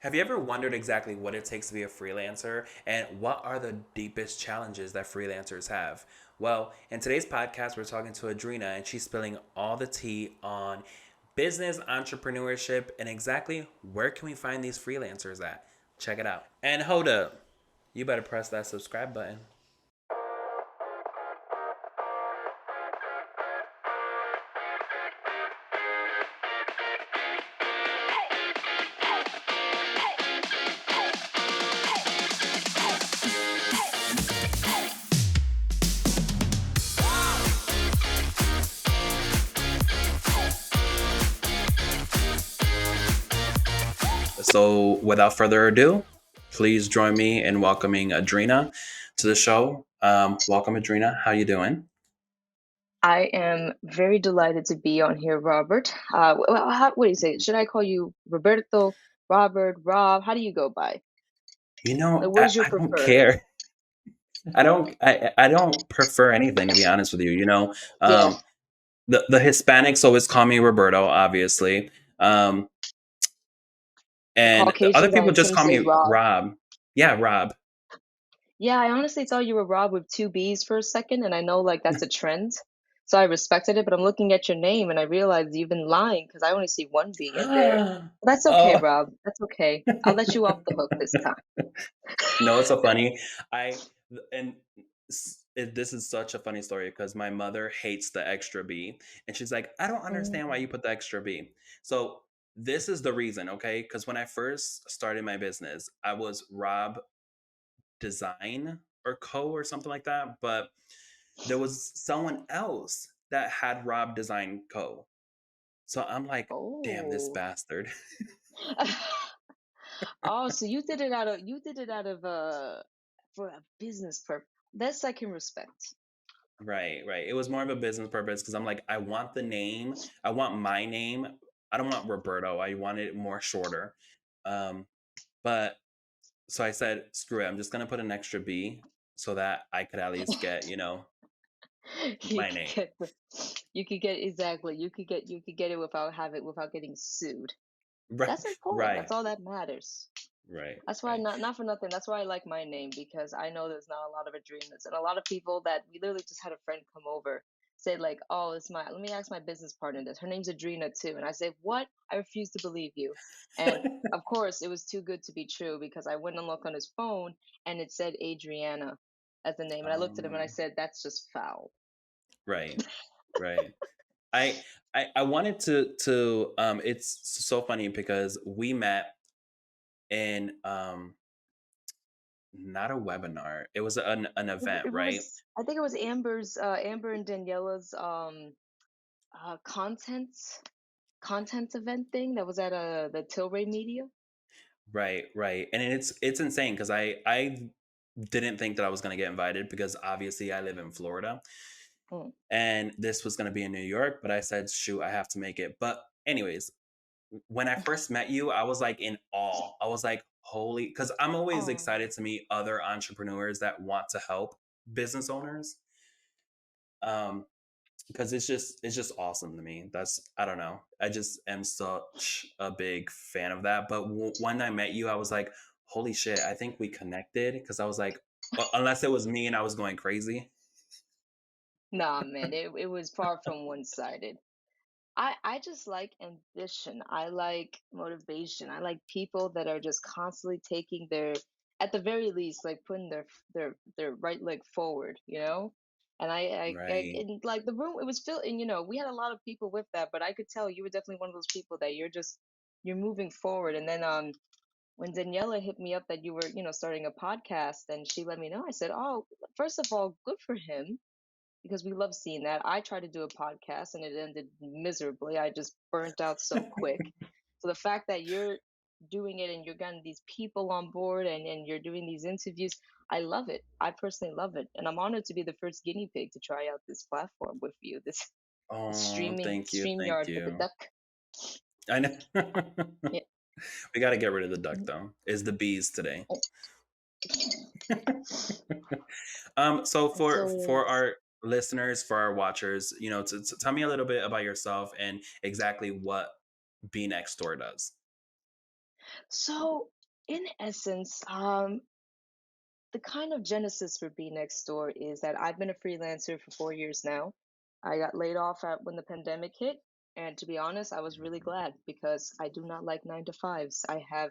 Have you ever wondered exactly what it takes to be a freelancer and what are the deepest challenges that freelancers have? Well, in today's podcast, we're talking to Adrina and she's spilling all the tea on business, entrepreneurship, and exactly where can we find these freelancers at. Check it out. And hold up, you better press that subscribe button. So, without further ado, please join me in welcoming Adrina to the show. Welcome, Adrina. How you doing? I am very delighted to be on here, Robert. What do you say? Should I call you Roberto, Robert, Rob? How do you go by? You Like, know, what I, is your I don't preferred? care. I don't prefer anything, to be honest with you. Yeah, The Hispanics always call me Roberto, obviously. Um, the and other Caucasians, I people just assume, call say me Rob. Rob. Yeah, Rob. Yeah, I honestly thought you were Rob with two B's for a second, and I know like that's a trend, so I respected it. But I'm looking at your name, and I realized you've been lying because I only see one B in there. But that's okay, Oh. Rob. That's okay. I'll let you off the hook this time. No, it's so funny. I and this is such a funny story because my mother hates the extra B, and she's like, "I don't understand why Mm. you put the extra B." So this is the reason, okay? Because when I first started my business, I was Rob Design or Co or something like that, but there was someone else that had Rob Design Co. So I'm like, damn this Oh. bastard. Oh, so you did it out of for a business purpose. This I can respect. Right, right. It was more of a business purpose because I'm like, I want the name. I want my name. I don't want Roberto. I want it more shorter. Um, but so I said, screw it. I'm just gonna put an extra B so that I could at least get, You my could name. get you could get exactly. You could get it without getting sued. Right, That's important. right, That's all that matters. right, That's why right. not for nothing. That's why I like my name because I know there's not a lot of Adrenas and a lot of people that we literally just had a friend come over said like, "Oh, it's my let me ask my business partner this. Her name's Adrina too." And I said, "What? I refuse to believe you." And of course, it was too good to be true because I went and looked on his phone and it said Adriana as the name. And I looked at him and I Um, said, "That's just foul." right, right. I I wanted to it's so funny because we met in not a webinar. It was an event, It right? was I think it was Amber and Daniela's content event thing that was at the Tilray Media. Right, right. And it's insane because I didn't think that I was gonna get invited because obviously I live in Florida Mm. and this was gonna be in New York, but I said, shoot, I have to make it. But anyways, when I first met you, I was like in awe. I was like, holy, because I'm always Oh, excited to meet other entrepreneurs that want to help business owners. Um, because it's just awesome to me. That's I don't know. I just am such a big fan of that. But when I met you, I was like, holy shit! I think we connected because I was like, unless it was me and I was going crazy. nah, man, it was far from one-sided. I just like ambition. I like motivation. I like people that are just constantly taking their, at the very least, like putting their right leg forward, you know? And Right. and like the room, it was filled, and we had a lot of people with that, but I could tell you were definitely one of those people that you're moving forward. And then when Daniela hit me up that you were, starting a podcast and she let me know, I said, "Oh, first of all, good for him because we love seeing that." I tried to do a podcast and it ended miserably. I just burnt out so quick. So the fact that you're doing it and you're getting these people on board and you're doing these interviews, I love it. I personally love it. And I'm honored to be the first guinea pig to try out this platform with you, this Oh, thank you, stream thank yard with the you. duck. I know. Yeah. We got to get rid of the duck though. Is the bees today? So for So for yes. our listeners, for our watchers, to tell me a little bit about yourself and exactly what Be Next Door does. So, in essence, the kind of genesis for Be Next Door is that I've been a freelancer for 4 years now. I got laid off when the pandemic hit, and to be honest, I was really glad because I do not like 9 to 5s. I have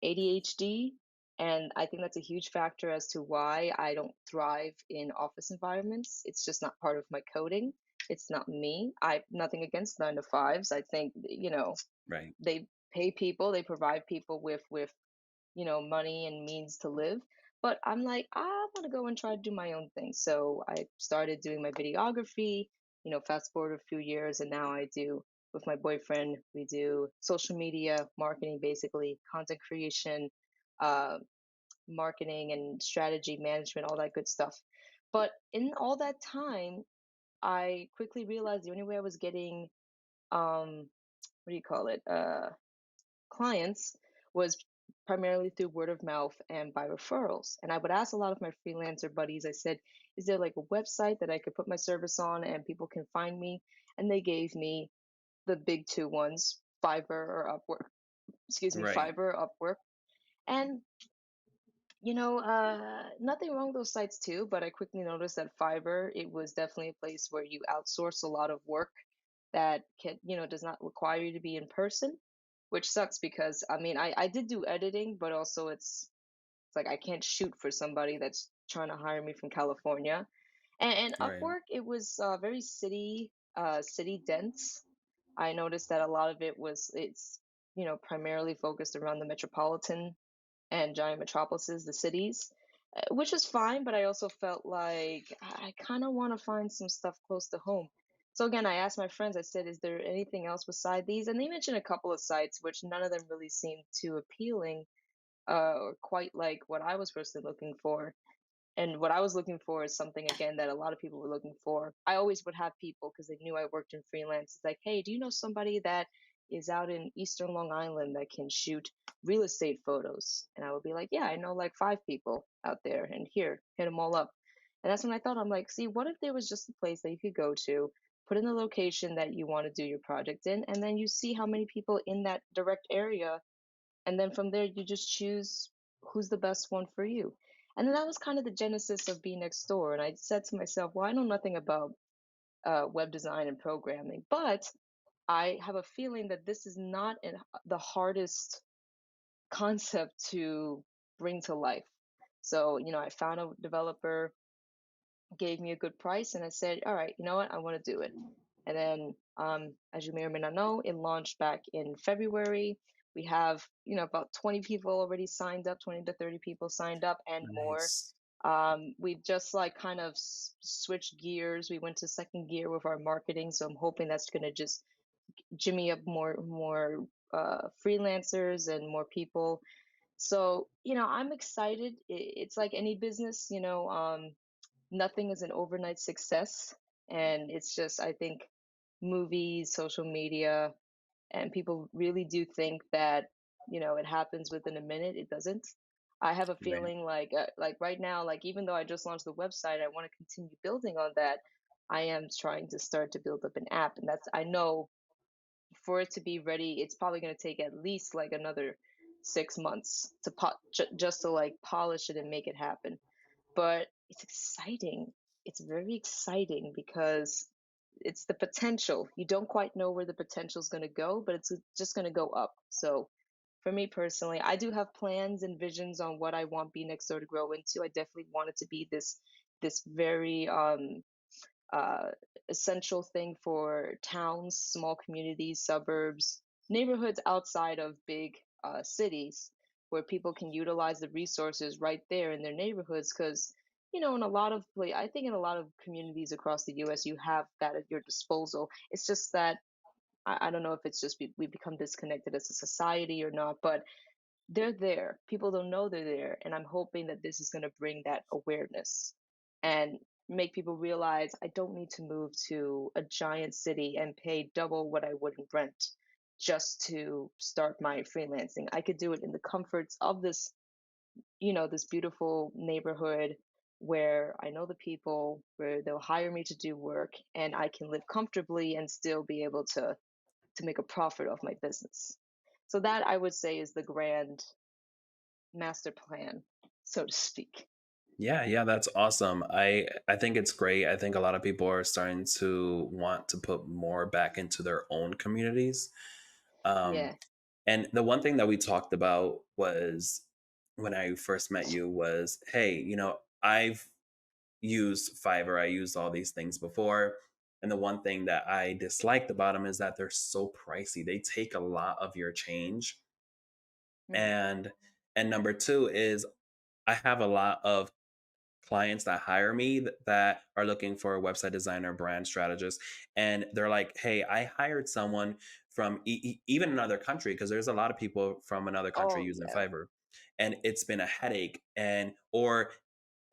ADHD, and I think that's a huge factor as to why I don't thrive in office environments. It's just not part of my coding. It's not me. I nothing against 9 to 5s. I think Right. they pay people, they provide people with money and means to live. But I'm like, I want to go and try to do my own thing. So I started doing my videography, fast forward a few years, and now I do with my boyfriend, we do social media marketing, basically, content creation, uh, marketing and strategy management, all that good stuff. But in all that time, I quickly realized the only way I was getting, what do you call it? Clients was primarily through word of mouth and by referrals. And I would ask a lot of my freelancer buddies, I said, is there like a website that I could put my service on and people can find me? And they gave me the big two ones, Fiverr or Upwork. Excuse me, Right. Fiverr, Upwork. And nothing wrong with those sites too, but I quickly noticed that Fiverr, it was definitely a place where you outsource a lot of work that does not require you to be in person, which sucks because I mean, I did do editing, but also it's like I can't shoot for somebody that's trying to hire me from California. And Right. Upwork, it was very city dense. I noticed that a lot of it's primarily focused around the metropolitan and giant metropolises, the cities, which is fine. But I also felt like I kind of want to find some stuff close to home. So again, I asked my friends, I said, is there anything else beside these? And they mentioned a couple of sites, which none of them really seemed too appealing or quite like what I was personally looking for. And what I was looking for is something again that a lot of people were looking for. I always would have people because they knew I worked in freelance. It's like, hey, do you know somebody that is out in Eastern Long Island that can shoot real estate photos? And I would be like, yeah, I know like 5 people out there, and here, hit them all up. And that's when I thought, I'm like, see, what if there was just a place that you could go to, put in the location that you want to do your project in, and then you see how many people in that direct area, and then from there you just choose who's the best one for you. And then that was kind of the genesis of Be Next Door. And I said to myself, well, I know nothing about web design and programming, but I have a feeling that this is not the hardest concept to bring to life. So I found a developer, gave me a good price, and I said, all right, you know what, I want to do it. And then, as you may or may not know, it launched back in February. We have, about 20 people already signed up, 20 to 30 people signed up and more. Nice. We've just like kind of switched gears. We went to second gear with our marketing. So I'm hoping that's going to just jimmy up more freelancers and more people. So, I'm excited. It's like any business, nothing is an overnight success. And it's just, I think, movies, social media, and people really do think that, it happens within a minute. It doesn't. I have a Right. feeling like right now, like even though I just launched the website, I want to continue building on that. I am trying to start to build up an app, and that's, I know, for it to be ready, it's probably going to take at least like another 6 months to just to like polish it and make it happen. But it's exciting. It's very exciting because it's the potential. You don't quite know where the potential is going to go, but it's just going to go up. So for me personally, I do have plans and visions on what I want Be Next Door to grow into. I definitely want it to be this very uh, essential thing for towns, small communities, suburbs, neighborhoods outside of big cities, where people can utilize the resources right there in their neighborhoods. Because in a lot of I think in a lot of communities across the U.S., you have that at your disposal. It's just that I don't know if it's just we become disconnected as a society or not, but they're there. People don't know they're there. And I'm hoping that this is going to bring that awareness and make people realize I don't need to move to a giant city and pay double what I would in rent just to start my freelancing. I could do it in the comforts of this beautiful neighborhood where I know the people, where they'll hire me to do work, and I can live comfortably and still be able to make a profit of my business. So that I would say is the grand master plan, so to speak. Yeah, yeah, that's awesome. I think it's great. I think a lot of people are starting to want to put more back into their own communities. Um, Yeah. and the one thing that we talked about was when I first met you was, hey, I've used Fiverr, I used all these things before. And the one thing that I disliked about them is that they're so pricey. They take a lot of your change. Mm. And number two is I have a lot of clients that hire me that are looking for a website designer, brand strategist, and they're like, "Hey, I hired someone from even another country because there's a lot of people from another country Oh, using yeah. Fiverr, and it's been a headache." And or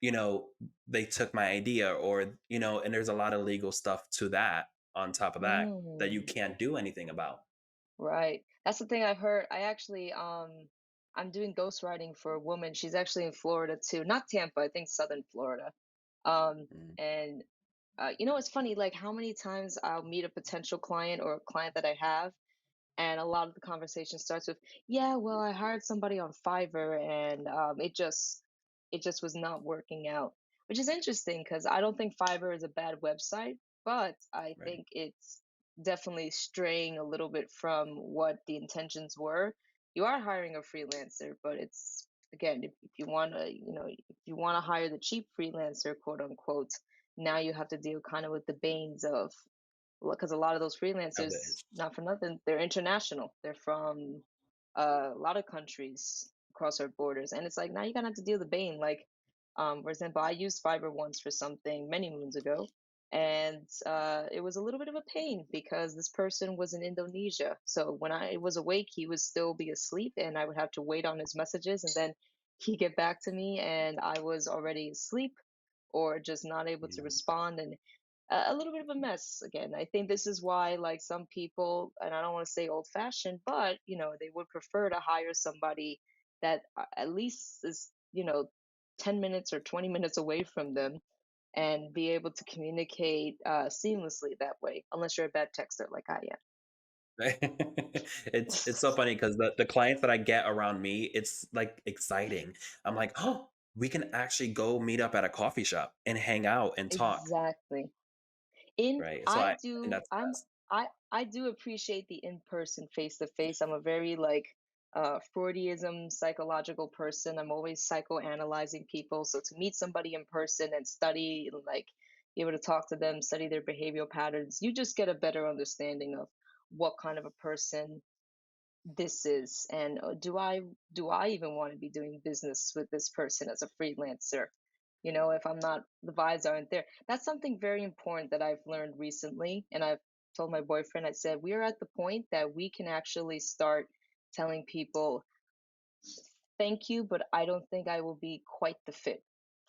you know they took my idea, or and there's a lot of legal stuff to that on top of that that you Mm. can't do anything about. Right. That's the thing I've heard. I actually I'm doing ghostwriting for a woman. She's actually in Florida too. Not Tampa, I think Southern Florida. Mm, And it's funny, like how many times I'll meet a potential client or a client that I have, and a lot of the conversation starts with, yeah, well, I hired somebody on Fiverr, and it just was not working out, which is interesting because I don't think Fiverr is a bad website, but I right. think it's definitely straying a little bit from what the intentions were. You are hiring a freelancer, but it's, again, if you want to, if you want to hire the cheap freelancer, quote unquote, now you have to deal kind of with the banes of, because a lot of those Of the freelancers, not for nothing, they're international. They're from a lot of countries across our borders, and it's like now you're gonna have to deal with the bane. Like, for example, I used Fiverr once for something many moons ago, and it was a little bit of a pain because this person was in Indonesia. So when I was awake, he would still be asleep, and I would have to wait on his messages, and then he'd get back to me, and I was already asleep or just not able to yeah. respond, and a little bit of a mess. Again, I think this is why, like, some people, and I don't want to say old fashioned, but they would prefer to hire somebody that at least is 10 minutes or 20 minutes away from them, and be able to communicate seamlessly that way, unless you're a bad texter like I It's so funny because the clients that I get around me, it's like exciting. I'm like, oh, we can actually go meet up at a coffee shop and hang out and talk, exactly. In right? So I I think do that's the I'm best. I do appreciate the in-person face-to-face. I'm a very, like, Freudiism psychological person. I'm always psychoanalyzing people. So to meet somebody in person and study, like, be able to talk to them, study their behavioral patterns, you just get a better understanding of what kind of a person this is, and do I even want to be doing business with this person as a freelancer, if I'm not, the vibes aren't there. That's something very important that I've learned recently, and I've told my boyfriend. I said we are at the point that we can actually start telling people, thank you, but I don't think I will be quite the fit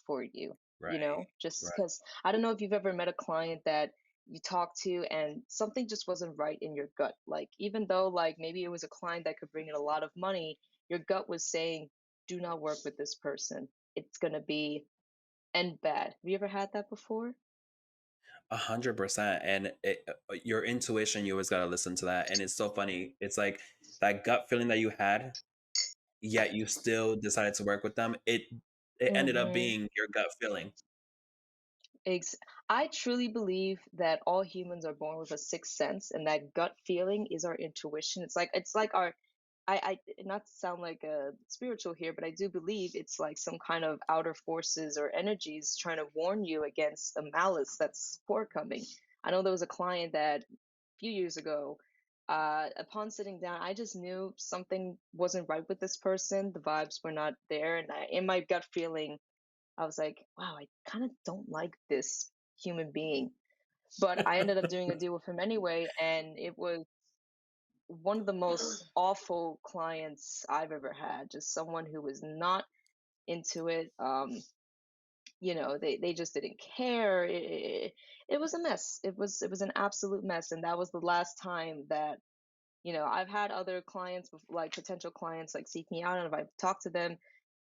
for you. Right, Just right. because I don't know if you've ever met a client that you talk to and something just wasn't right in your gut. Like, even though, like, maybe it was a client that could bring in a lot of money, your gut was saying, do not work with this person. It's going to be end bad. Have you ever had that before? 100%. And your intuition, you always got to listen to that. And it's so funny. It's like that gut feeling that you had, yet you still decided to work with them. It ended up Mm-hmm. being your gut feeling. Ex- I truly believe that all humans are born with a sixth sense, and that gut feeling is our intuition. It's like our, not to sound like a spiritual here, but I do believe it's like some kind of outer forces or energies trying to warn you against a malice that's forthcoming. I know there was a client that a few years ago, upon sitting down, I just knew something wasn't right with this person. The vibes were not there, and in my gut feeling, I was like, wow, I kind of don't like this human being. But I ended up doing a deal with him anyway, and it was one of the most awful clients I've ever had. Just someone who was not into it. They just didn't care. It was a mess. It was an absolute mess, and that was the last time that I've had other clients, like potential clients, like seek me out, and if I've talked to them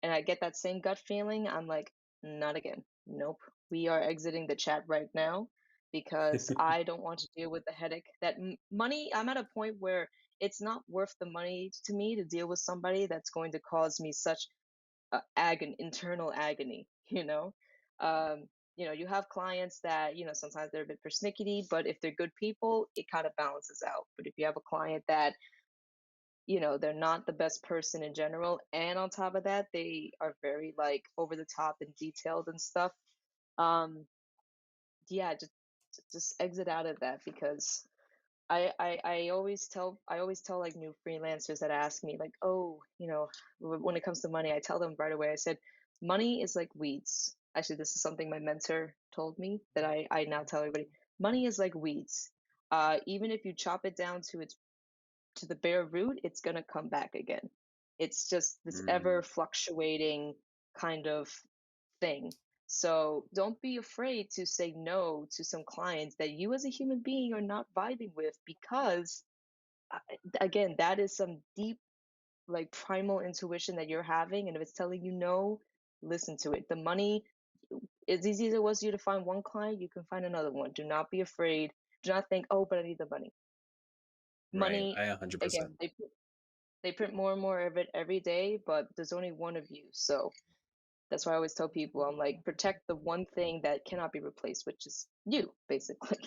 and I get that same gut feeling, I'm like, not again. Nope. We are exiting the chat right now because I don't want to deal with the headache. That money, I'm at a point where it's not worth the money to me to deal with somebody that's going to cause me such internal agony, you know. um you have clients that, sometimes they're a bit persnickety, but if they're good people, it kind of balances out. But if you have a client that, they're not the best person in general, and on top of that they are very like over the top and detailed and stuff, um yeah, just exit out of that. Because I always tell like new freelancers that ask me like, oh, when it comes to money, I tell them right away. I said, money is like weeds. Actually, this is something my mentor told me that I now tell everybody. Money is like weeds. Even if you chop it down to the bare root, it's gonna come back again. It's just this Mm, ever fluctuating kind of thing. So don't be afraid to say no to some clients that you as a human being are not vibing with, because uh, again, that is some deep, like, primal intuition that you're having, and if it's telling you no, listen to it. The money, as easy as it was for you to find one client, you can find another one. Do not be afraid. Do not think, oh, but I need the money. right. Money, I 100%. again, they print more and more of it every day, but there's only one of you. So that's why I always tell people, I'm like, protect the one thing that cannot be replaced, which is you, basically.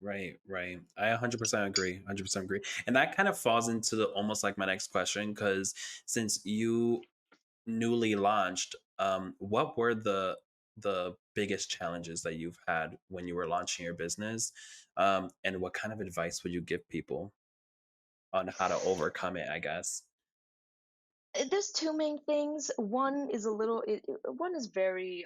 Right, right. I 100% agree. 100% agree. And that kind of falls into the almost like my next question, because since you newly launched, what were the biggest challenges that you've had when you were launching your business? And what kind of advice would you give people on how to overcome it, I guess? There's two main things. One is very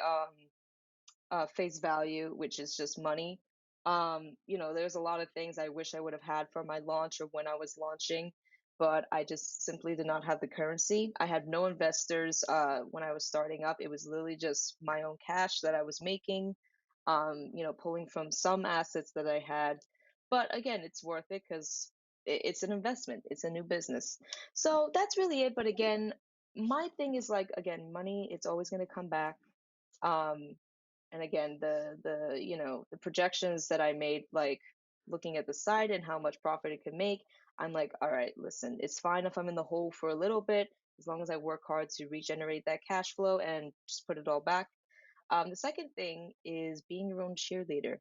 face value, which is just money. There's a lot of things I wish I would have had for my launch or when I was launching, but I just simply did not have the currency. I had no investors when I was starting up. It was literally just my own cash that I was making, pulling from some assets that I had. But again, it's worth it because it's an investment, it's a new business. So that's really it. But again, my thing is like, again, money, it's always going to come back. Um, and again, the projections that I made, like looking at the site and how much profit it could make, I'm like, all right, listen, it's fine if I'm in the hole for a little bit, as long as I work hard to regenerate that cash flow and just put it all back. The second thing is being your own cheerleader,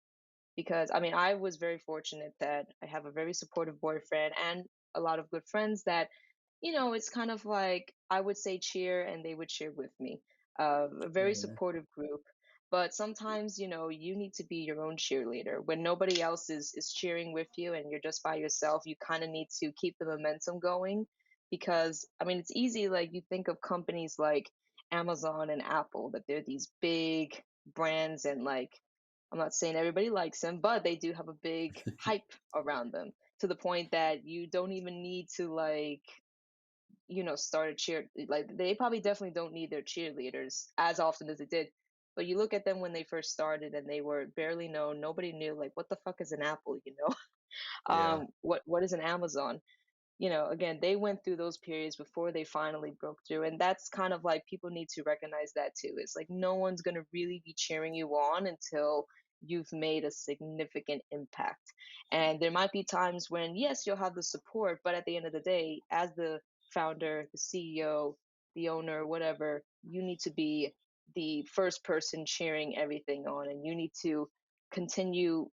because I mean, I was very fortunate that I have a very supportive boyfriend and a lot of good friends that, it's kind of like I would say cheer and they would cheer with me. A very Yeah. supportive group. But sometimes, you need to be your own cheerleader. When nobody else is cheering with you and you're just by yourself, you kind of need to keep the momentum going. Because, I mean, it's easy, like, you think of companies like Amazon and Apple, that they're these big brands, and like, I'm not saying everybody likes them, but they do have a big hype around them, to the point that you don't even need to, like, start a cheer. Like, they probably definitely don't need their cheerleaders as often as they did. But you look at them when they first started and they were barely known. Nobody knew, like, what the fuck is an Apple, you know? Yeah. What is an Amazon? Again, they went through those periods before they finally broke through. And that's kind of like, people need to recognize that too. It's like, no one's going to really be cheering you on until you've made a significant impact. And there might be times when, yes, you'll have the support, but at the end of the day, as the founder, the CEO, the owner, whatever, you need to be the first person cheering everything on, and you need to continue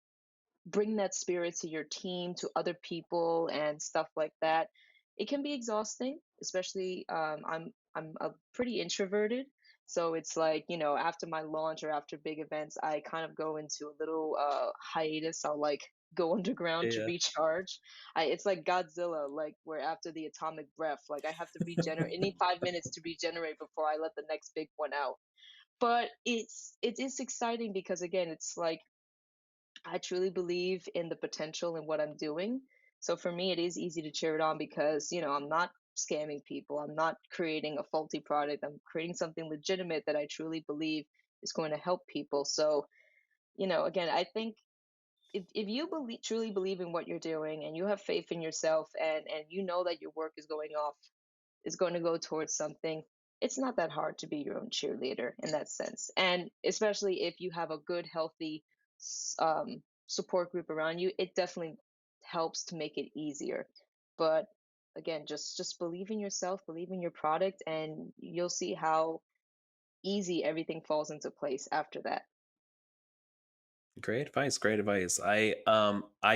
bring that spirit to your team, to other people, and stuff like that. It can be exhausting, especially I'm a pretty introverted, so it's like, after my launch or after big events, I kind of go into a little hiatus. I'll like go underground to Yeah. recharge. It's like Godzilla, like where after the atomic breath, like I have to regenerate. I need 5 minutes to regenerate before I let the next big one out. But it is exciting because again, it's like I truly believe in the potential in what I'm doing. So for me, it is easy to cheer it on because, I'm not scamming people. I'm not creating a faulty product. I'm creating something legitimate that I truly believe is going to help people. So, again, I think if you truly believe in what you're doing and you have faith in yourself, and you know that your work is going to go towards something, it's not that hard to be your own cheerleader in that sense. And especially if you have a good, healthy support group around you, it definitely helps to make it easier. But again, just believe in yourself, believe in your product, and you'll see how easy everything falls into place after that. Great advice, great advice. I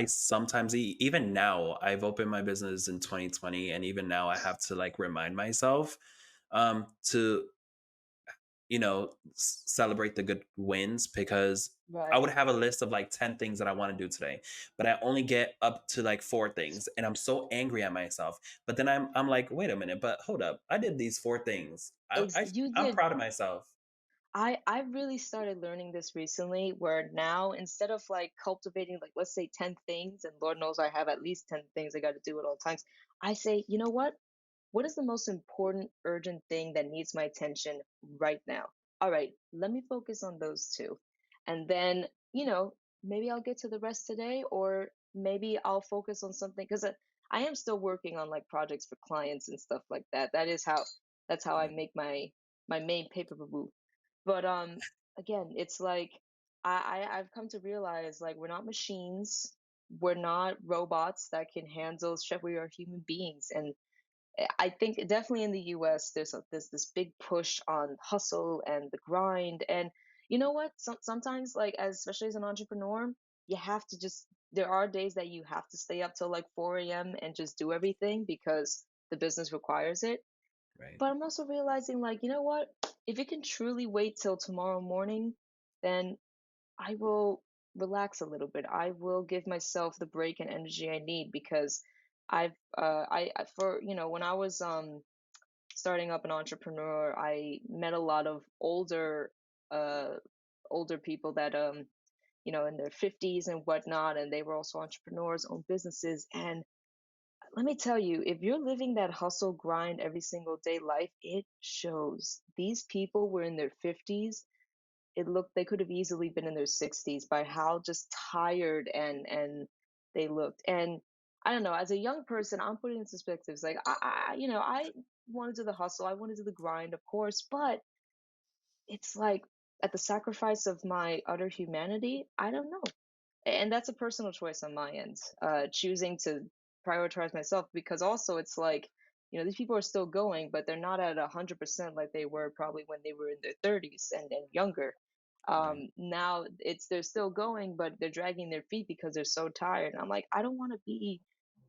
sometimes even now I've opened my business in 2020, and even now I have to like remind myself to celebrate the good wins, because I Right. would have a list of like 10 things that I want to do today, but I only get up to like 4 things and I'm so angry at myself. But then I'm like, wait a minute, but hold up. I did these 4 things. You I'm did. proud of myself. I really started learning this recently where now instead of like cultivating like let's say 10 things and Lord knows I have at least 10 things I got to do at all times, I say, "You know what is the most important urgent thing that needs my attention right now? All right, let me focus on those two. And then, maybe I'll get to the rest today or maybe I'll focus on something because I am still working on like projects for clients and stuff like that. That's how I Right, make my main paper boo. But again, it's like I've come to realize like we're not machines, we're not robots that can handle stress. We are human beings, and I think definitely in the US there's this big push on hustle and the grind. And you know what? Sometimes like especially as an entrepreneur, you have to just there are days that you have to stay up till like 4 a.m. and just do everything because the business requires it. right. But I'm also realizing, like, you know what? If it can truly wait till tomorrow morning, then I will relax a little bit. I will give myself the break and energy I need because I for when I was starting up an entrepreneur, I met a lot of uh older people that in their 50s and whatnot, and they were also entrepreneurs, own businesses. And let me tell you, if you're living that hustle grind every single day life, it shows. These people were in their 50s. It looked they could have easily been in their 60s by how just tired and they looked. And I don't know, as a young person, I'm putting in perspectives like I want to do the hustle, I want to do the grind, of course, but it's like at the sacrifice of my utter humanity. I don't know, and that's a personal choice on my end, choosing to prioritize myself because also it's like these people are still going but they're not at 100% like they were probably when they were in their 30s and younger. Right. Now they're still going but they're dragging their feet because they're so tired, and I'm like, I don't want to be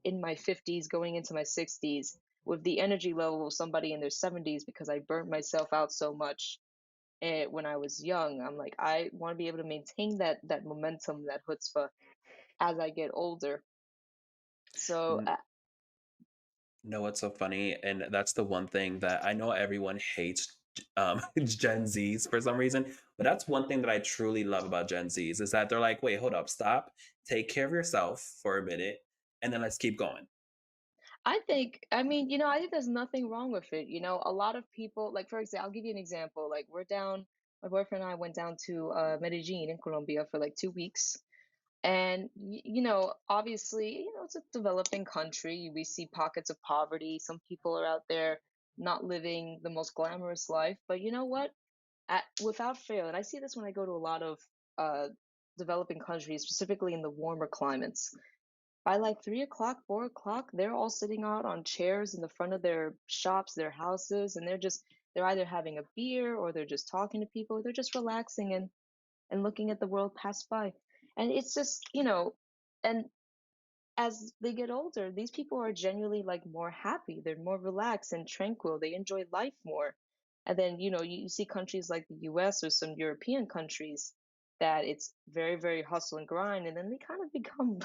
in my 50s going into my 60s with the energy level of somebody in their 70s because I burnt myself out so much when I was young. I'm like, I want to be able to maintain that momentum, that chutzpah as I get older. So Know what's so funny? And that's the one thing that I know everyone hates Gen Zs for some reason, but that's one thing that I truly love about Gen Zs is that they're like, wait, hold up, stop, take care of yourself for a minute, and then let's keep going. I mean, I think there's nothing wrong with it. A lot of people, like, for example, I'll give you an example. Like, my boyfriend and I went down to Medellin in Colombia for like 2 weeks. And, obviously, it's a developing country. We see pockets of poverty. Some people are out there not living the most glamorous life. But you know what? Without fail, and I see this when I go to a lot of uh, developing countries, specifically in the warmer climates. By like 3 o'clock, 4 o'clock, they're all sitting out on chairs in the front of their shops, their houses, and they're either having a beer or they're just talking to people, or they're just relaxing and looking at the world pass by. And it's just, and as they get older, these people are genuinely like more happy. They're more relaxed and tranquil. They enjoy life more. And then, you see countries like the US or some European countries that it's very, very hustle and grind. And then they kind of become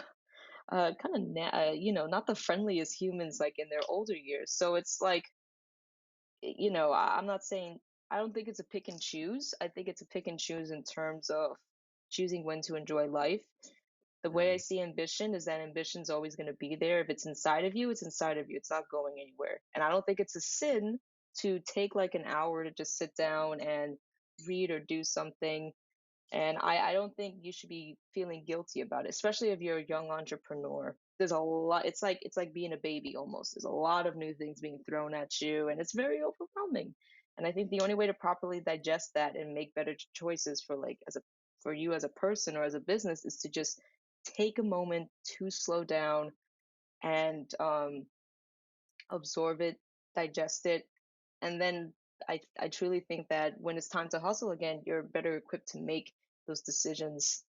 kind of, not the friendliest humans like in their older years. So it's like, I'm not saying, I don't think it's a pick and choose. I think it's a pick and choose in terms of choosing when to enjoy life. The way I Right. see ambition is that ambition's always going to be there. If it's inside of you, it's inside of you. It's not going anywhere. And I don't think it's a sin to take like an hour to just sit down and read or do something. And I don't think you should be feeling guilty about it, especially if you're a young entrepreneur. There's a lot, it's like being a baby almost. There's a lot of new things being thrown at you, and it's very overwhelming. And I think the only way to properly digest that and make better choices for like as a for you as a person or as a business is to just take a moment to slow down and absorb it, digest it, and then I truly think that when it's time to hustle again, you're better equipped to make those decisions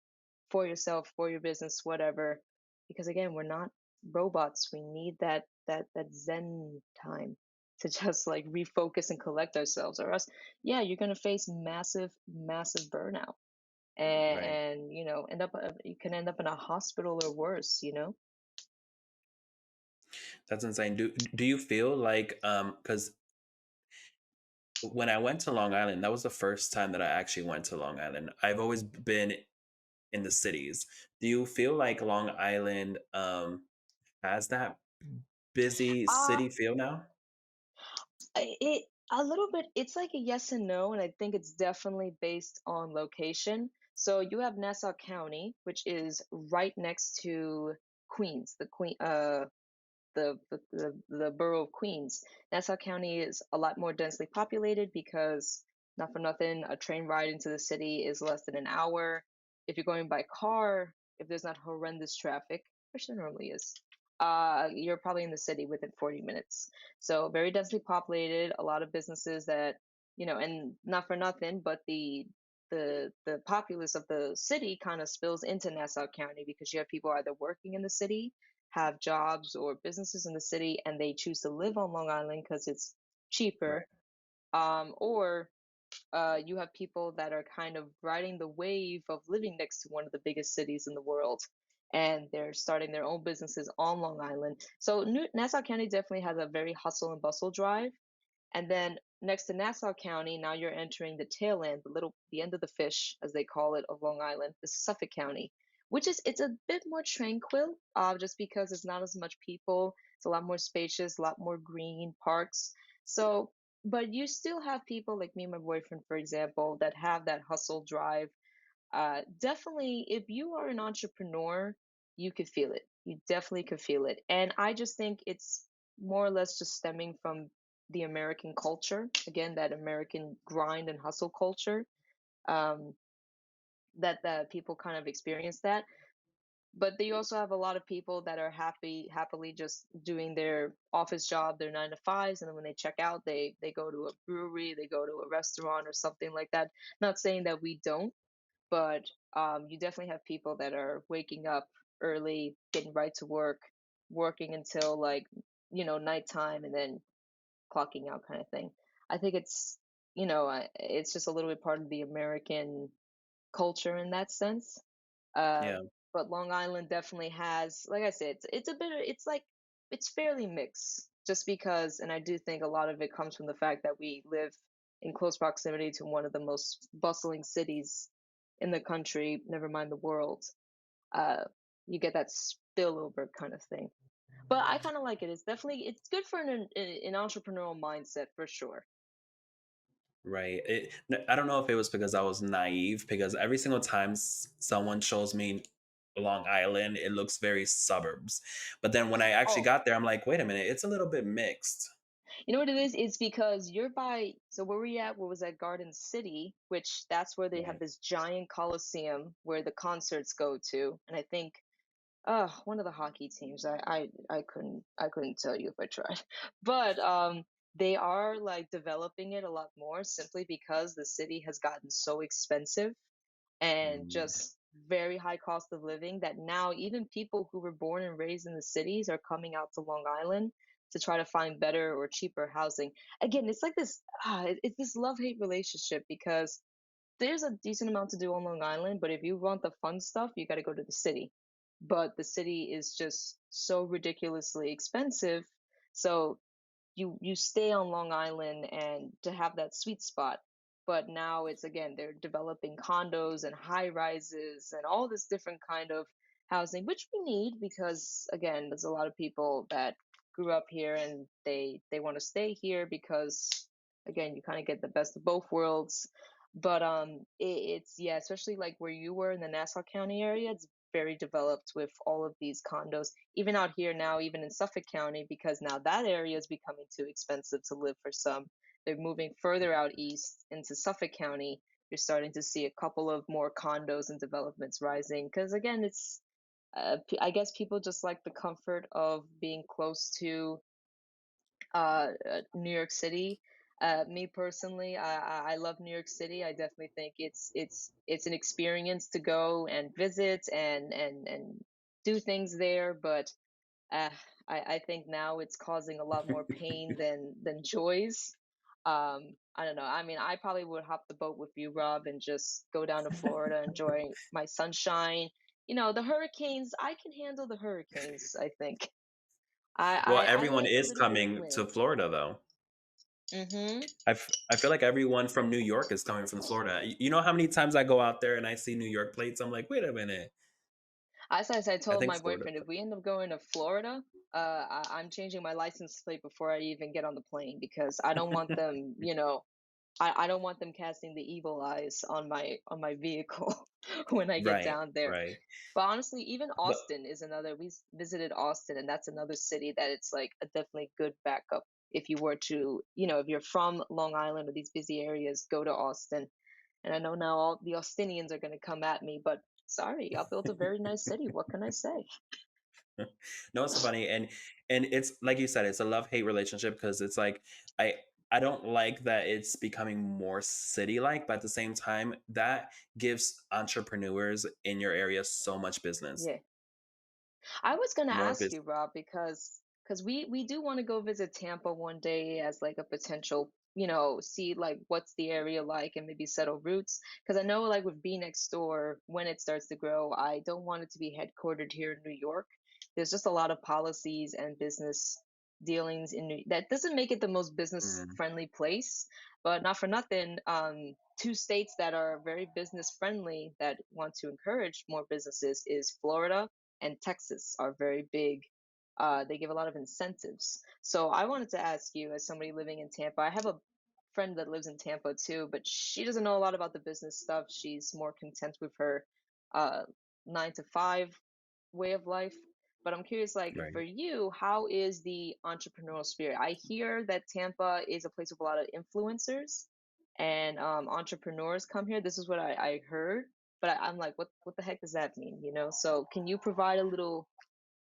for yourself, for your business, whatever. Because again, we're not robots. We need that zen time to just like refocus and collect ourselves, or else, yeah, you're gonna face massive burnout, Right. and end up you can end up in a hospital or worse. That's insane. Do you feel like cuz when I went to Long Island, that was the first time that I actually went to Long Island. I've always been in the cities. Do you feel like Long Island has that busy Uh city feel now? it a little bit. It's like a yes and no, and I think it's definitely based on location. So you have Nassau County, which is right next to Queens, the borough of Queens. Nassau County is a lot more densely populated because, not for nothing, a train ride into the city is less than an hour. If you're going by car, if there's not horrendous traffic, which there normally is, you're probably in the city within 40 minutes. So very densely populated, a lot of businesses that, and not for nothing, but the populace of the city kind of spills into Nassau County because you have people either working in the city, have jobs or businesses in the city, and they choose to live on Long Island because it's Right. cheaper. Or you have people that are kind of riding the wave of living next to one of the biggest cities in the world, and they're starting their own businesses on Long Island. So Nassau County definitely has a very hustle and bustle drive. And then next to Nassau County, now you're entering the tail end, the end of the fish, as they call it, of Long Island, the Suffolk County, which is it's a bit more tranquil, just because it's not as much people. It's a lot more spacious, a lot more green parks. So, but you still have people like me and my boyfriend, for example, that have that hustle drive. Definitely, if you are an entrepreneur, you could feel it. You definitely could feel it. And I just think it's more or less just stemming from the American culture. Again, that American grind and hustle culture, um, that people kind of experience that. But you also have a lot of people that are happily just doing their office job, their 9 to 5s, and then when they check out, they go to a brewery, they go to a restaurant or something like that. Not saying that we don't, but you definitely have people that are waking up early, getting right to work, working until like nighttime, and then clocking out kind of thing. I think it's just a little bit part of the American culture in that sense. Uh, Yeah. but Long Island definitely has, like I said, it's a bit, it's like, it's fairly mixed just because, and I do think a lot of it comes from the fact that we live in close proximity to one of the most bustling cities in the country, never mind the world. Uh, you get that spillover kind of thing. But I kind of like it. It's good for an entrepreneurial mindset for sure. Right. I don't know if it was because I was naive, because every single time someone shows me Long Island, it looks very suburbs. But then when I actually Oh, got there, I'm like, wait a minute, it's a little bit mixed. you know what it is? It's because you're by, so where we at? Where was that Garden City? Which that's where they have Right. this giant coliseum where the concerts go to. And I think, one of the hockey teams. I couldn't tell you if I tried, but they are like developing it a lot more simply because the city has gotten so expensive and Mm. just very high cost of living that now even people who were born and raised in the cities are coming out to Long Island to try to find better or cheaper housing. Again, it's like this it's this love-hate relationship because there's a decent amount to do on Long Island, but if you want the fun stuff, you got to go to the city. But the city is just so ridiculously expensive. So you stay on Long Island and to have that sweet spot. But now it's again they're developing condos and high rises and all this different kind of housing, which we need because again there's a lot of people that grew up here and they want to stay here because again you kind of get the best of both worlds. But it's yeah, especially like where you were in the Nassau County area, it's very developed with all of these condos even out here now, even in Suffolk County, because now that area is becoming too expensive to live for some. They're moving further out east into Suffolk County. You're starting to see a couple of more condos and developments rising because, again, I guess people just like the comfort of being close to New York City. Me personally, I love New York City. I definitely think it's an experience to go and visit and do things there. But uh, I think now it's causing a lot more pain than joys. I don't know. I mean, I probably would hop the boat with you, Rob, and just go down to Florida, enjoy my sunshine. The hurricanes, I can handle the hurricanes, I think. Well, I everyone like a is little bit of coming to wind. Florida though. Mm-hmm. I feel like everyone from New York is coming from Florida. You know how many times I go out there and I see New York plates? I'm like, wait a minute. As I I told think my Florida. boyfriend, if we end up going to Florida, I'm changing my license plate before I even get on the plane because I don't want them, I don't want them casting the evil eyes on my vehicle when I get Right, down there. right. But honestly, even But Austin is another. Visited Austin, and that's another city that it's like a definitely good backup if you were to, if you're from Long Island or these busy areas, go to Austin. And I know now all the Austinians are going to come at me, but sorry, I built a very nice city. What can I say? no, it's funny, and it's like you said, it's a love hate relationship because it's like I I don't like that it's becoming more city like, but at the same time, that gives entrepreneurs in your area so much business, Yeah. I was gonna more ask you, business. Rob, because we do want to go visit Tampa one day as like a potential, see like what's the area like and maybe settle roots. Because I know like with Be Next Door, when it starts to grow, I don't want it to be headquartered here in New York. There's just a lot of policies and business dealings in that doesn't make it the most business Mm, friendly place. But not for nothing, two states that are very business friendly that want to encourage more businesses is Florida and Texas are very big. They give a lot of incentives. So I wanted to ask you, as somebody living in Tampa, I have a friend that lives in Tampa too, but she doesn't know a lot about the business stuff. She's more content with her uh, 9 to 5 way of life. But I'm curious, like for right. you, how is the entrepreneurial spirit? I hear that Tampa is a place with a lot of influencers and entrepreneurs come here. This is what I heard, but I'm like, what the heck does that mean? So can you provide a little?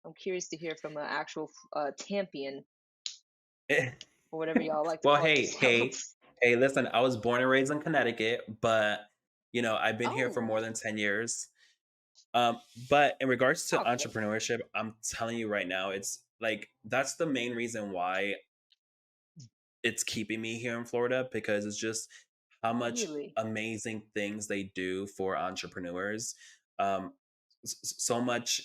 I'm curious to hear from an actual Tampian or whatever y'all like to Well, call hey, hey, yourselves. hey, listen, I was born and raised in Connecticut, but I've been here for Oh, more than 10 years. Um, but in regards to okay, entrepreneurship, I'm telling you right now, it's like that's the main reason why it's keeping me here in Florida because it's just how much really? amazing things they do for entrepreneurs. Um, so much,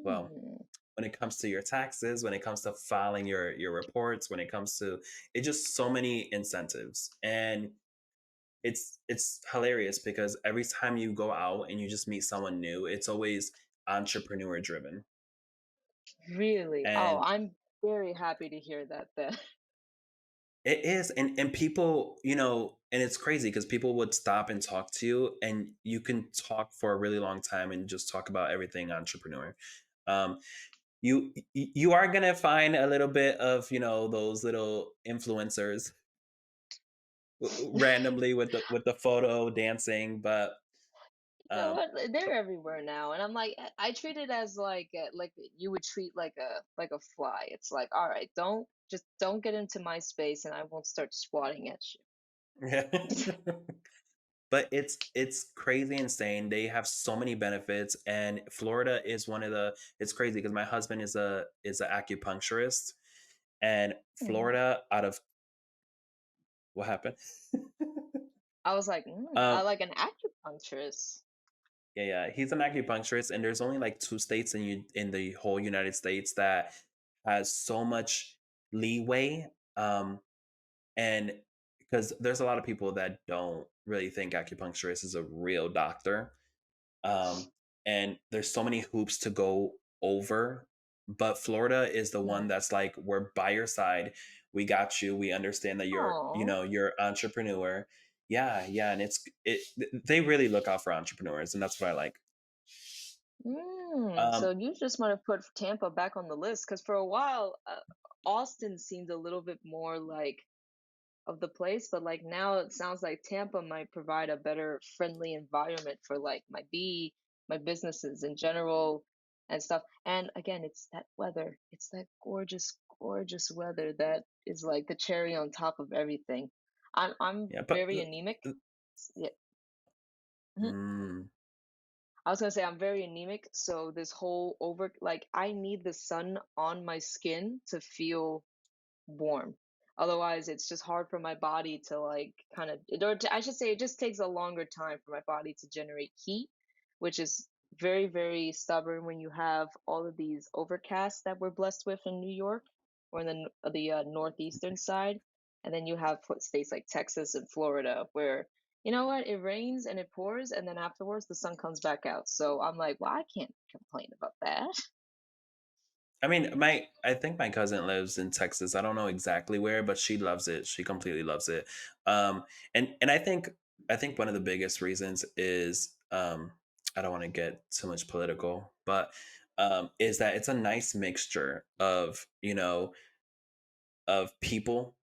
well, Mm, when it comes to your taxes, when it comes to filing your reports, when it comes to it's just so many incentives. And it's hilarious because every time you go out and you just meet someone new, it's always entrepreneur driven. really? Oh, And I'm very happy to hear that then. it is, and people, and it's crazy because people would stop and talk to you, and you can talk for a really long time and just talk about everything entrepreneur. Um, you are gonna find a little bit of those little influencers randomly with the photo dancing, but You know um, what? They're everywhere now, and I'm like, I treat it as like you would treat like a fly. It's like, all right, don't get into my space, and I won't start swatting at yeah. you. But it's crazy insane. They have so many benefits, and Florida is one of the. It's crazy because my husband is an acupuncturist, and Mm. Florida out of what happened? I was like, I um, like an acupuncturist. yeah, he's an acupuncturist, and there's only like two states in the whole United States that has so much leeway. And because there's a lot of people that don't really think acupuncturist is a real doctor, um, and there's so many hoops to go over. But Florida is the one Mm. that's like, we're by your side. We got you. We understand that Oh. you're entrepreneur. Yeah, yeah, and they really look out for entrepreneurs, and that's what I like. So Um, you just want to put Tampa back on the list because for a while, Austin seemed a little bit more like of the place, but like now it sounds like Tampa might provide a better friendly environment for like my businesses in general and stuff. And again, it's that weather. It's that gorgeous, gorgeous weather that is like the cherry on top of everything. I'm Yeah, but very anemic. Yeah. Mhm. mm, I was gonna say I'm very anemic, so this whole over like I need the sun on my skin to feel warm. Otherwise, it's just hard for my body to like kind of, or I should say, it just takes a longer time for my body to generate heat, which is very, very stubborn when you have all of these overcasts that we're blessed with in New York or in the northeastern side, and then you have states like Texas and Florida where you know what, it rains and it pours, and then afterwards the sun comes back out. So I'm like, well, I can't complain about that. I mean, I think my cousin lives in Texas. I don't know exactly where, but she loves it. She completely loves it. Um, and I think one of the biggest reasons is I don't want to get too much political, but is that it's a nice mixture of of people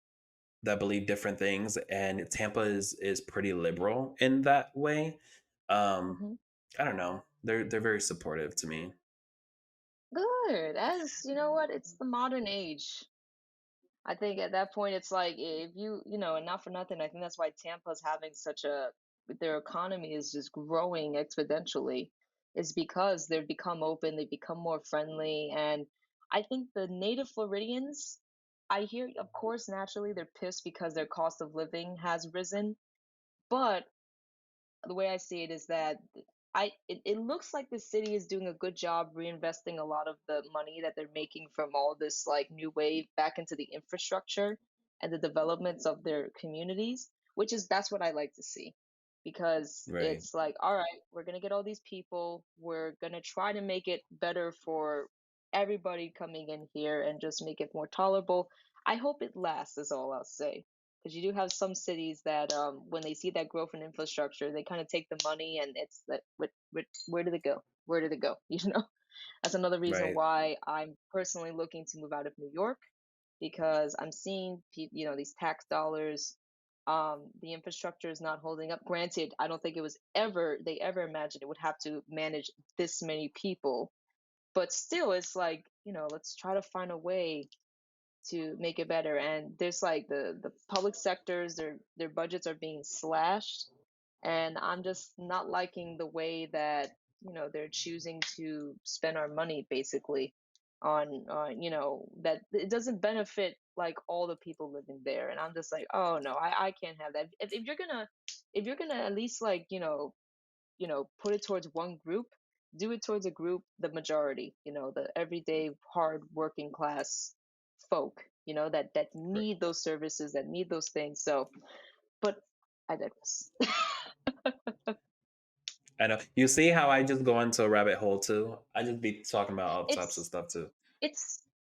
that believe different things, and Tampa is pretty liberal in that way. Um, Hmm. I don't know. They're very supportive to me. Good. As you know what, it's the modern age. I think at that point, it's like if and not for nothing, I think that's why Tampa's having such their economy is just growing exponentially, is because they've become open, they've become more friendly. And I think the native Floridians, I hear, of course, naturally they're pissed because their cost of living has risen. But the way I see it is that it looks like the city is doing a good job reinvesting a lot of the money that they're making from all this like new wave back into the infrastructure and the developments of their communities, which is that's what I like to see. Because Right, it's like, all right, we're gonna get all these people, we're gonna try to make it better for everybody coming in here and just make it more tolerable. I hope it lasts, is all I'll say, because you do have some cities that when they see that growth in infrastructure they kind of take the money and it's like where did it go, where did it go? That's another reason right, why I'm personally looking to move out of New York, because I'm seeing these tax dollars, the infrastructure is not holding up. Granted, I don't think it was ever they ever imagined it would have to manage this many people, but still it's like, let's try to find a way to make it better. And there's like the public sectors, their budgets are being slashed, and I'm just not liking the way that they're choosing to spend our money basically on that it doesn't benefit like all the people living there. And I'm just like, oh no, I can't have that. If you're gonna at least like put it towards one group, do it towards a group, the majority, the everyday hard working class folk, that right. need those services, that need those things. So, but I digress. I know. You see how I just go into a rabbit hole too? I just be talking about all types of it's stuff too.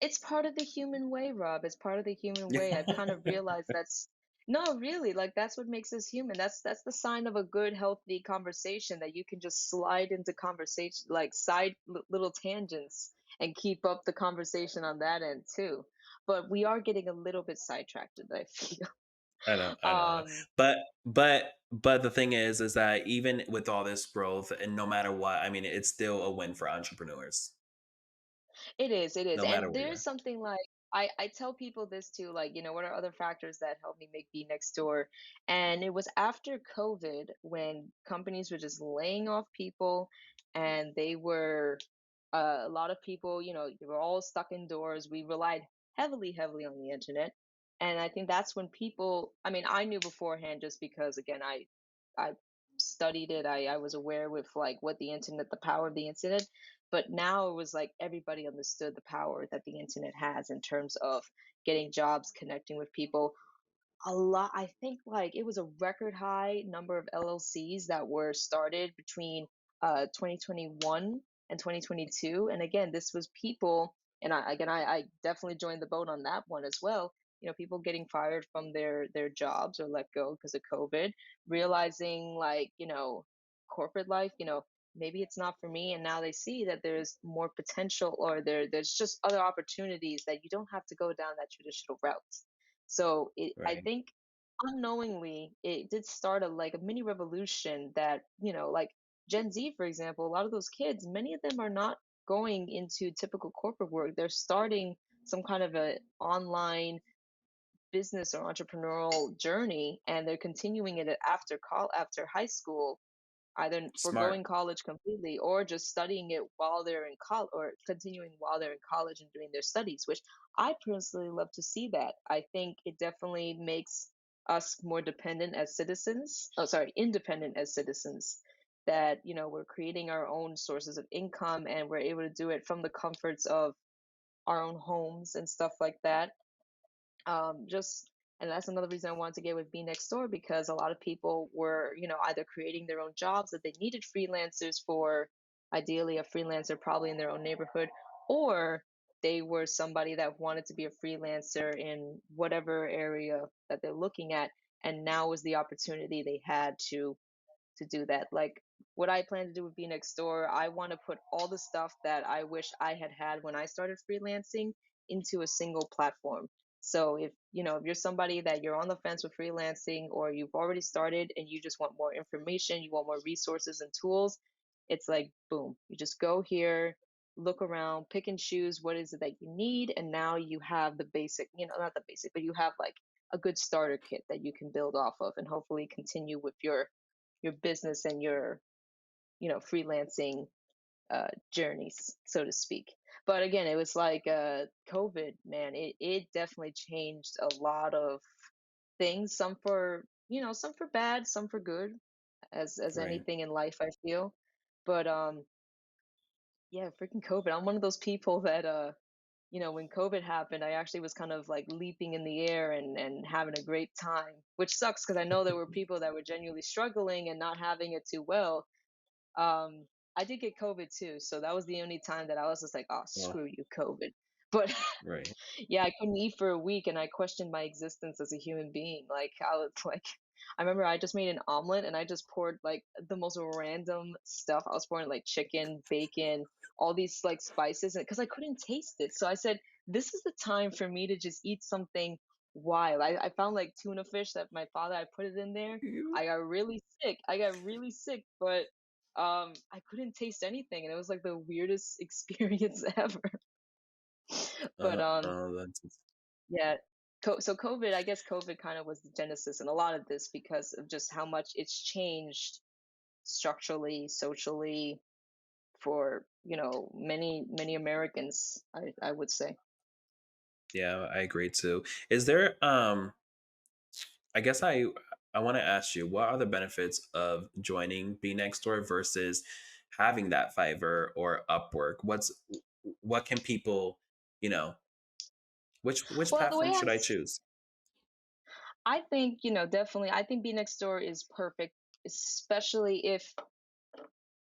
it's part of the human way, Rob. It's part of the human way. I've kind of realized that's no, really, like that's what makes us human. That's the sign of a good, healthy conversation, that you can just slide into conversation like side little tangents and keep up the conversation on that end too. But we are getting a little bit sidetracked, I feel. I know. But the thing is that even with all this growth, and no matter what, I mean, it's still a win for entrepreneurs, It is. no matter And where you there's are. something like I tell people this too, like, what are other factors that help me make Be Next Door? And it was after COVID when companies were just laying off people, and they were a lot of people, they were all stuck indoors. We relied heavily, heavily on the internet. And I think that's when people, I mean, I knew beforehand just because again, I studied it. I was aware with like what the internet, the power of the internet, but now it was like everybody understood the power that the internet has in terms of getting jobs, connecting with people. A lot, I think like it was a record high number of LLCs that were started between 2021 and 2022. And again, this was people, and I definitely joined the boat on that one as well. People getting fired from their jobs or let go because of COVID, realizing like, corporate life, maybe it's not for me. And now they see that there's more potential, or there's just other opportunities, that you don't have to go down that traditional route. So I Right, think unknowingly it did start a mini revolution that, like Gen Z, for example, a lot of those kids, many of them are not going into typical corporate work. They're starting some kind of a online business or entrepreneurial journey, and they're continuing it after high school, either Smart. foregoing college completely or just studying it while they're in college, or continuing while they're in college and doing their studies, which I personally love to see. That I think it definitely makes us more dependent as citizens, oh sorry, independent as citizens, that we're creating our own sources of income and we're able to do it from the comforts of our own homes and stuff like that. Just and that's another reason I wanted to get with Be Next Door, because a lot of people were, either creating their own jobs that they needed freelancers for, ideally a freelancer probably in their own neighborhood, or they were somebody that wanted to be a freelancer in whatever area that they're looking at, and now was the opportunity they had to do that. Like what I plan to do with Be Next Door, I want to put all the stuff that I wish I had had when I started freelancing into a single platform. So if you're somebody that you're on the fence with freelancing, or you've already started and you just want more information, you want more resources and tools, it's like boom, you just go here, look around, pick and choose what is it that you need, and now you have the basic, not the basic, but you have like a good starter kit that you can build off of and hopefully continue with your business and your freelancing journeys, so to speak. But again, it was like COVID, man. It definitely changed a lot of things. Some for bad, some for good, as Right. anything in life, I feel. But yeah, freaking COVID. I'm one of those people that when COVID happened, I actually was kind of like leaping in the air and having a great time, which sucks because I know there were people that were genuinely struggling and not having it too well. I did get COVID too, so that was the only time that I was just like, "Oh, Well, screw you, COVID." But right. yeah, I couldn't eat for a week, and I questioned my existence as a human being. Like, I was like, I remember I just made an omelet, and I just poured like the most random stuff. I was pouring like chicken, bacon, all these like spices, because I couldn't taste it. So I said, "This is the time for me to just eat something wild." I found like tuna fish that my father, I put it in there. You- I got really sick. I got really sick, but I couldn't taste anything, and it was like the weirdest experience ever. But that's yeah. So COVID, I guess COVID kind of was the genesis in a lot of this because of just how much it's changed structurally, socially, for many Americans, I would say. yeah, I agree too. Is there I guess I want to ask you, what are the benefits of joining Be Next Door versus having that Fiverr or Upwork? What can people, you know, which Well, the way platform should I choose? I think, definitely, I think Be Next Door is perfect, especially if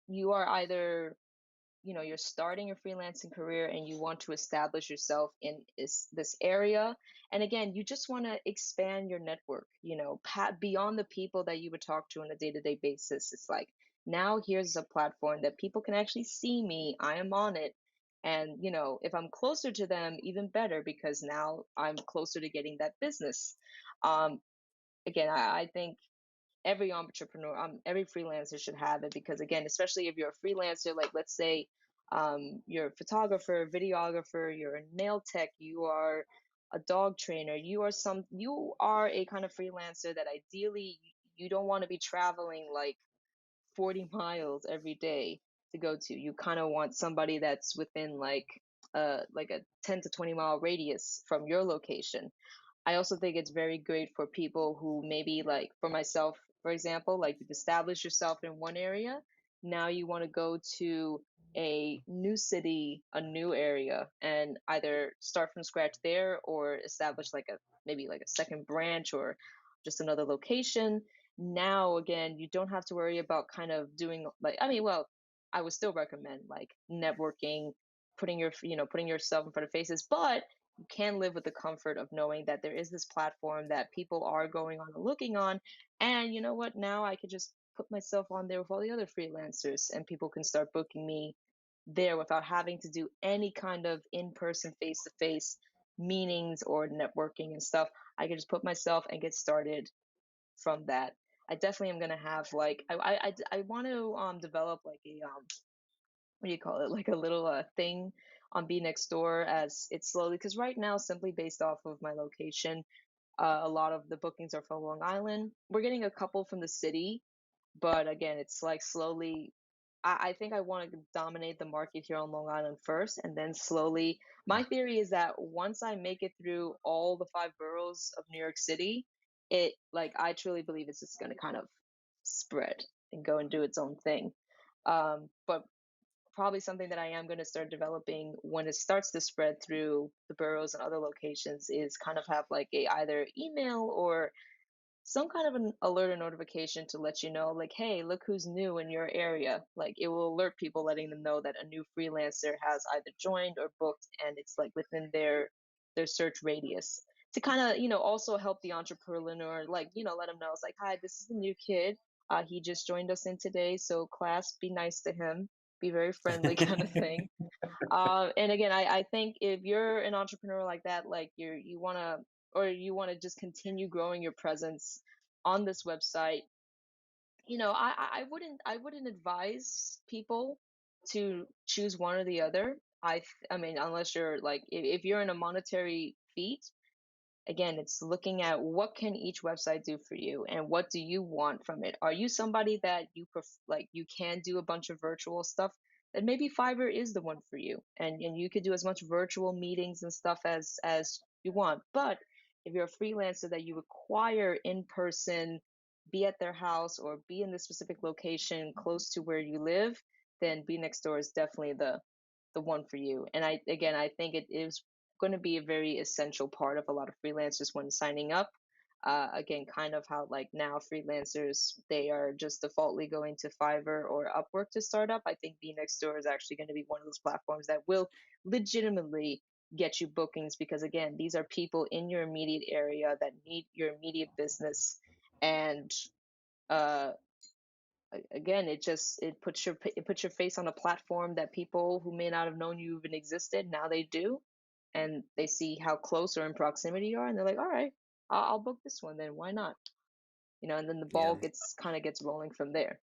you are either you're starting your freelancing career and you want to establish yourself in this area, and again you just want to expand your network, beyond the people that you would talk to on a day-to-day basis. It's like, now here's a platform that people can actually see me, I am on it, and if I'm closer to them, even better, because now I'm closer to getting that business. um Again, I think every entrepreneur, every freelancer should have it, because again, especially if you're a freelancer, like let's say you're a photographer, videographer, you're a nail tech, you are a dog trainer, you are a kind of freelancer that ideally you don't want to be traveling like 40 miles every day to go to. You kind of want somebody that's within like a 10 to 20 mile radius from your location. I also think it's very great for people who maybe, like for myself, for example, like you've established yourself in one area. Now you want to go to a new city, a new area, and either start from scratch there or establish like a maybe like a second branch or just another location. Now, again, you don't have to worry about kind of doing like, I mean, well, I would still recommend like networking, putting yourself in front of faces, but you can live with the comfort of knowing that there is this platform that people are going on and looking on. And you know what? Now I could just put myself on there with all the other freelancers, and people can start booking me there without having to do any kind of in person, face to face meetings or networking and stuff. I could just put myself and get started from that. I definitely am gonna have like I want to develop like a what do you call it, like a little thing on Be Next Door as it's slowly, because right now, simply based off of my location, a lot of the bookings are from Long Island. We're getting a couple from the city, but again, it's like slowly. I think I want to dominate the market here on Long Island first, and then slowly. My theory is that once I make it through all the 5 boroughs of New York City, it like I truly believe it's just going to kind of spread and go and do its own thing. But probably something that I am going to start developing when it starts to spread through the boroughs and other locations is kind of have like a either email or some kind of an alert or notification to let you know, like, hey, look who's new in your area. Like, it will alert people, letting them know that a new freelancer has either joined or booked, and it's like within their search radius. To kind of, also help the entrepreneur, like, let them know it's like, hi, this is the new kid. He just joined us in today, so class, be nice to him, be very friendly, kind of thing. And again, I think if you're an entrepreneur like that, like you wanna or you wanna just continue growing your presence on this website, I wouldn't advise people to choose one or the other. I mean, unless you're like if you're in a monetary feat, again, it's looking at what can each website do for you and what do you want from it. Are you somebody that like you can do a bunch of virtual stuff? Then maybe Fiverr is the one for you, and you could do as much virtual meetings and stuff as you want. But if you're a freelancer that you require in person, be at their house or be in this specific location close to where you live, then Be Next Door is definitely the one for you. And I think it is going to be a very essential part of a lot of freelancers when signing up. Again, kind of how like now freelancers they are just defaultly going to Fiverr or Upwork to start up. I think Be Next Door is actually going to be one of those platforms that will legitimately get you bookings because again, these are people in your immediate area that need your immediate business, and uh, again, it puts your face on a platform that people who may not have known you even existed now they do, and they see how close or in proximity you are, and they're like, all right, I'll book this one then. Why not? And then the ball Yeah. gets rolling from there.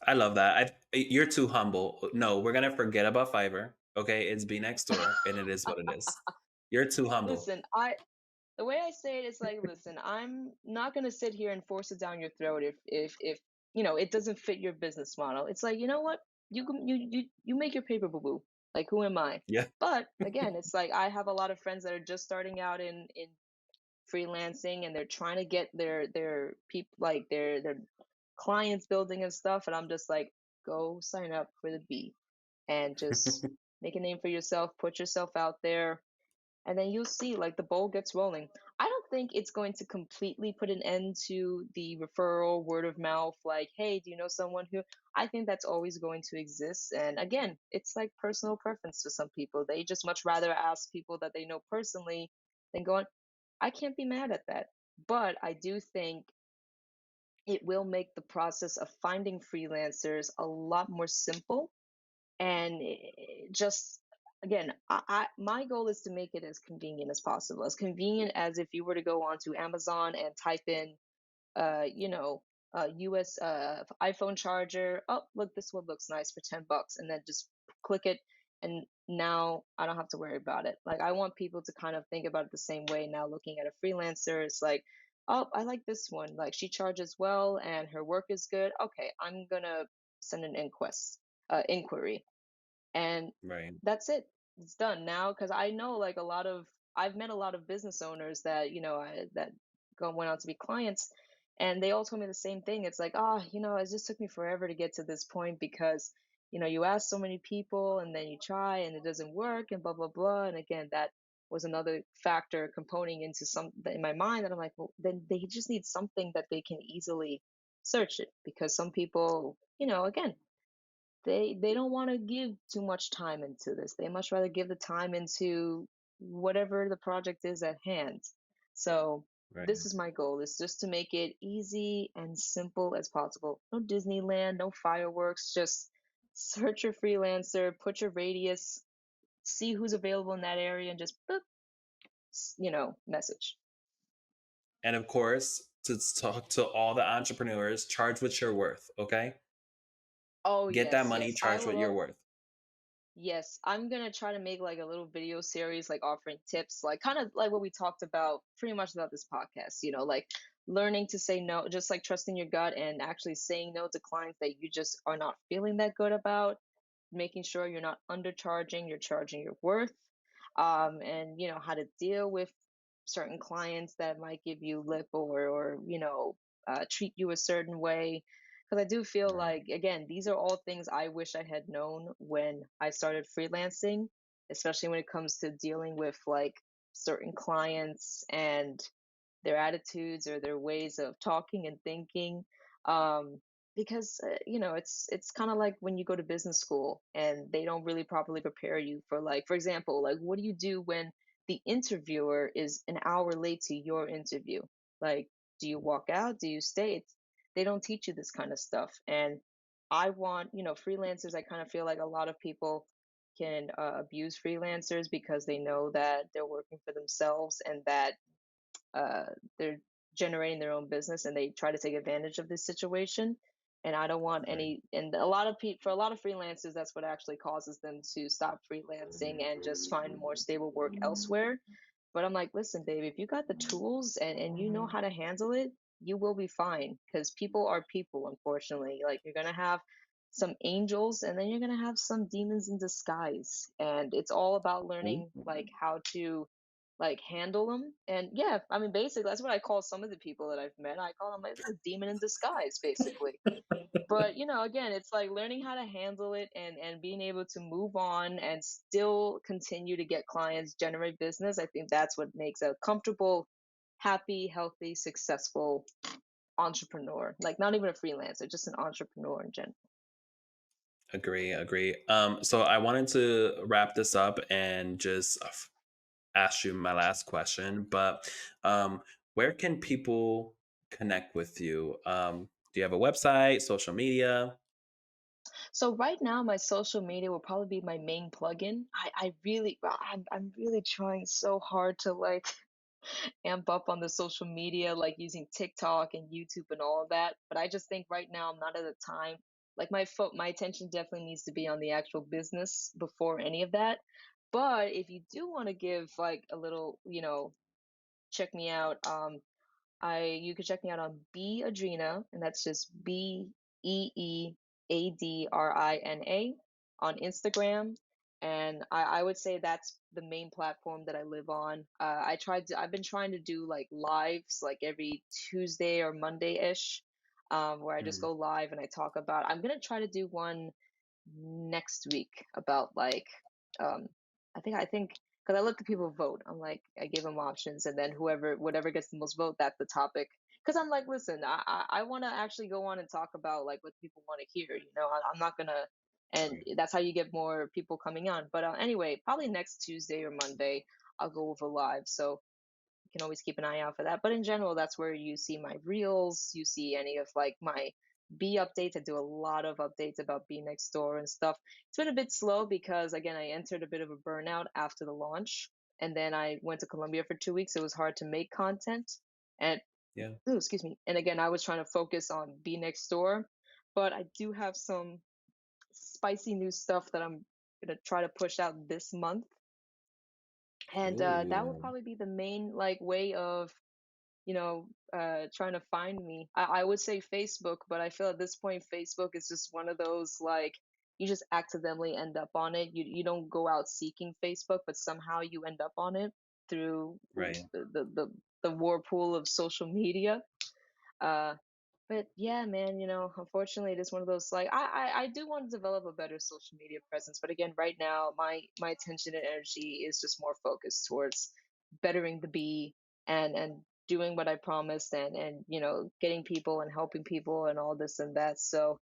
I love that. You're too humble. No, we're gonna forget about Fiverr. Okay, it's Be Next Door, and it is what it is. You're too humble. Listen, the way I say it is like, listen, I'm not gonna sit here and force it down your throat if it doesn't fit your business model. It's like, you know what? You make your paper, boo boo. Like, who am I? Yeah. But again, it's like I have a lot of friends that are just starting out in freelancing, and they're trying to get their people like their clients building and stuff, and I'm just like, go sign up for the B and just make a name for yourself, put yourself out there, and then you'll see like the ball gets rolling. I don't think it's going to completely put an end to the referral word of mouth, like, hey, do you know someone who? I think that's always going to exist, and again, it's like personal preference to some people. They just much rather ask people that they know personally than go on. I can't be mad at that, but I do think it will make the process of finding freelancers a lot more simple, and just again, my goal is to make it as convenient as possible, as convenient as if you were to go onto Amazon and type in uh you know US iPhone charger. Oh, look, this one looks nice for $10, and then just click it, and now I don't have to worry about it. Like, I want people to kind of think about it the same way now. Looking at a freelancer, it's like, oh, I like this one, like she charges well and her work is good. Okay, I'm gonna send an inquiry, and Right. that's it. It's done now, because I know like I've met a lot of business owners that that went on to be clients, and they all told me the same thing. It's like, it just took me forever to get to this point because you ask so many people and then you try and it doesn't work and blah blah blah. And again, that was another factor component into some in my mind that I'm like, well, then they just need something that they can easily search it, because some people, again, they don't want to give too much time into this. They much rather give the time into whatever the project is at hand. So Right. this is my goal, is just to make it easy and simple as possible. No Disneyland, no fireworks, just search your freelancer, put your radius, see who's available in that area, and just boop, message. And of course, to talk to all the entrepreneurs, charge what you're worth. Okay, Oh get that yes, money, yes. I charge what you're love worth. Yes, I'm gonna try to make like a little video series, like offering tips, like kind of like what we talked about pretty much about this podcast, like learning to say no, just like trusting your gut and actually saying no to clients that you just are not feeling that good about, making sure you're not undercharging, you're charging your worth, and how to deal with certain clients that might give you lip or treat you a certain way. Because I do feel Right. like, again, these are all things I wish I had known when I started freelancing, especially when it comes to dealing with like certain clients and their attitudes or their ways of talking and thinking. Um, because it's kind of like when you go to business school and they don't really properly prepare you for, like, for example, like what do you do when the interviewer is an hour late to your interview? Like, do you walk out? Do you stay? They don't teach you this kind of stuff. And I want, freelancers, I kind of feel like a lot of people can abuse freelancers because they know that they're working for themselves and that uh, they're generating their own business and they try to take advantage of this situation. And I don't want Right. any, and a lot of people, for a lot of freelancers, that's what actually causes them to stop freelancing and just find more stable work elsewhere. But I'm like, listen, baby, if you got the tools and you know how to handle it, you will be fine, because people are people, unfortunately. Like, you're going to have some angels and then you're going to have some demons in disguise. And it's all about Ooh. learning, like, how to like handle them. And yeah, I mean, basically that's what I call some of the people that I've met. I call them like a demon in disguise, basically. But again, it's like learning how to handle it and being able to move on and still continue to get clients, generate business. I think that's what makes a comfortable, happy, healthy, successful entrepreneur. Like, not even a freelancer, just an entrepreneur in general. Agree, agree. So I wanted to wrap this up and just ask you my last question, but where can people connect with you? Do you have a website, social media? So right now, my social media will probably be my main plugin. I really, well, I'm really trying so hard to like amp up on the social media, like using TikTok and YouTube and all of that. But I just think right now I'm not at the time. Like, my attention definitely needs to be on the actual business before any of that. But if you do want to give like a little, check me out. I You can check me out on B Adrina, and that's just BEEADRINA on Instagram. And I would say that's the main platform that I live on. I've been trying to do like lives like every Tuesday or Monday-ish, where I just Mm, go live and I talk about. I'm gonna try to do one next week about like um I think because I let the people vote. I'm like, I give them options, and then whatever gets the most vote, that's the topic. Because I'm like, listen, I want to actually go on and talk about like what people want to hear. I'm not gonna, and right. that's how you get more people coming on. But anyway, probably next Tuesday or Monday, I'll go over live. So you can always keep an eye out for that. But in general, that's where you see my reels, you see any of like my B updates. I do a lot of updates about B next door and stuff. It's been a bit slow because, again, I entered a bit of a burnout after the launch, and then I went to Colombia for 2 weeks. It was hard to make content, and Yeah. ooh, excuse me. And again, I was trying to focus on B next door, but I do have some spicy new stuff that I'm gonna try to push out this month, and that would Ooh. probably be the main like way of trying to find me. I would say Facebook, but I feel at this point Facebook is just one of those, like, you just accidentally end up on it. You don't go out seeking Facebook, but somehow you end up on it through Right. the whirlpool of social media. Uh, but yeah, man, unfortunately, it is one of those, like, I do want to develop a better social media presence, but again, right now, my attention and energy is just more focused towards bettering the bee and doing what I promised, and getting people and helping people and all this and that. So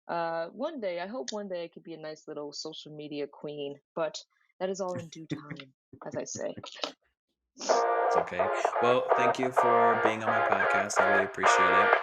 one day, I hope one day I could be a nice little social media queen, but that is all in due time, as I say. It's okay. Well, thank you for being on my podcast. I really appreciate it.